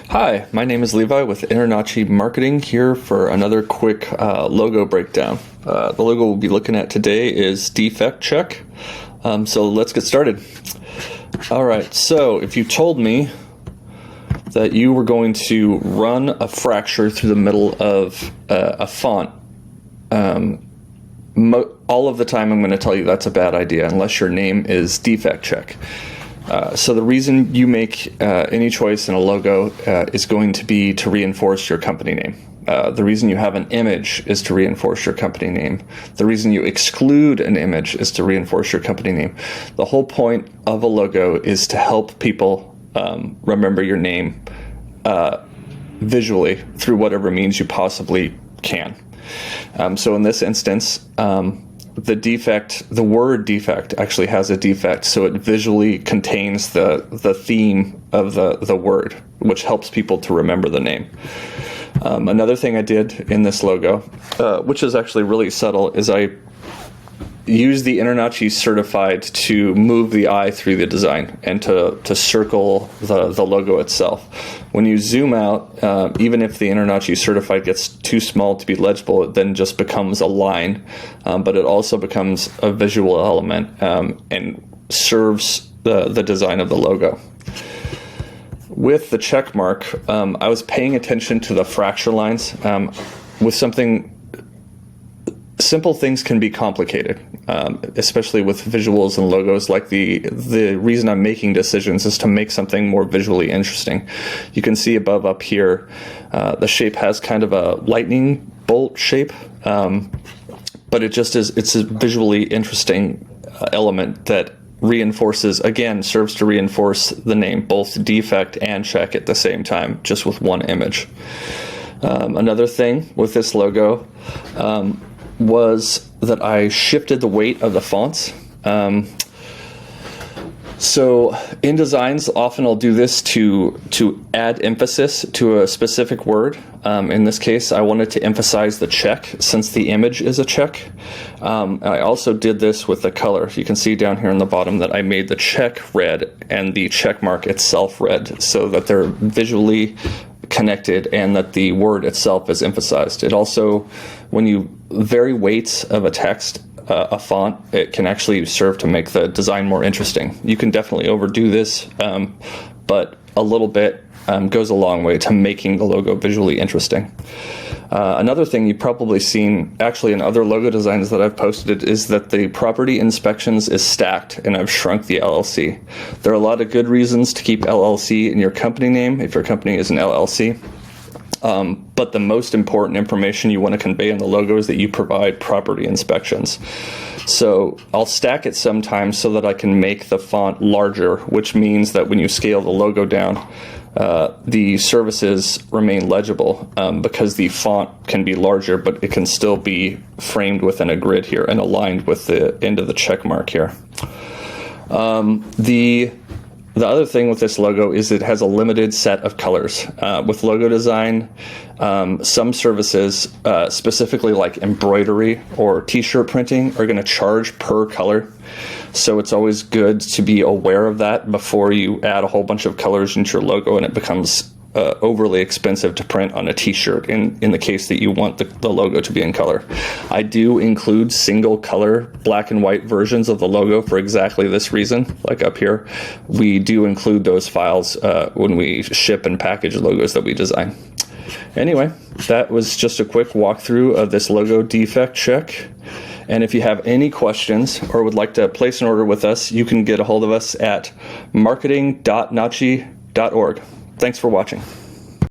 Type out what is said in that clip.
Hi, my name is Levi with InterNACHI Marketing here for another quick logo breakdown. The logo we'll be looking at today is Defect Check. So let's get started. Alright, so if you told me that you were going to run a fracture through the middle of a font, all of the time I'm going to tell you that's a bad idea unless your name is Defect Check. So the reason you make any choice in a logo is going to be to reinforce your company name. The reason you have an image is to reinforce your company name. The reason you exclude an image is to reinforce your company name. The whole point of a logo is to help people remember your name visually through whatever means you possibly can. So in this instance, the word defect actually has a defect, so it visually contains the theme of the word, which helps people to remember the name. Another thing I did in this logo, which is actually really subtle, is I used the InterNACHI certified to move the eye through the design and to circle the logo itself. When you zoom out, even if the InterNACHI certified gets too small to be legible, it then just becomes a line, but it also becomes a visual element and serves the design of the logo. With the check mark, I was paying attention to the fracture lines. With something simple, things can be complicated, especially with visuals and logos. Like the reason I'm making decisions is to make something more visually interesting. You can see above up here, the shape has kind of a lightning bolt shape, but it's a visually interesting element that serves to reinforce the name, both Defect and Check at the same time, just with one image. Another thing with this logo was that I shifted the weight of the fonts. So in designs, often I'll do this to add emphasis to a specific word. In this case, I wanted to emphasize the check since the image is a check. I also did this with the color. You can see down here on the bottom that I made the check red and the check mark itself red so that they're visually connected and that the word itself is emphasized. It also, when you vary weights of a text, a font, it can actually serve to make the design more interesting. You can definitely overdo this, but a little bit goes a long way to making the logo visually interesting. Another thing you've probably seen actually in other logo designs that I've posted is that the property inspections is stacked and I've shrunk the LLC. There are a lot of good reasons to keep LLC in your company name if your company is an LLC. But the most important information you want to convey in the logo is that you provide property inspections. So I'll stack it sometimes so that I can make the font larger, which means that when you scale the logo down, the services remain legible because the font can be larger, but it can still be framed within a grid here and aligned with the end of the check mark here. The other thing with this logo is it has a limited set of colors. With logo design, some services, specifically like embroidery or t-shirt printing, are going to charge per color. So it's always good to be aware of that before you add a whole bunch of colors into your logo and it becomes overly expensive to print on a t-shirt in the case that you want the logo to be in color. I do include single color black and white versions of the logo for exactly this reason. Like up here, we do include those files when we ship and package logos that we design. Anyway, that was just a quick walkthrough of this logo Defect Check. And if you have any questions or would like to place an order with us, you can get a hold of us at marketing.nachi.org. Thanks for watching.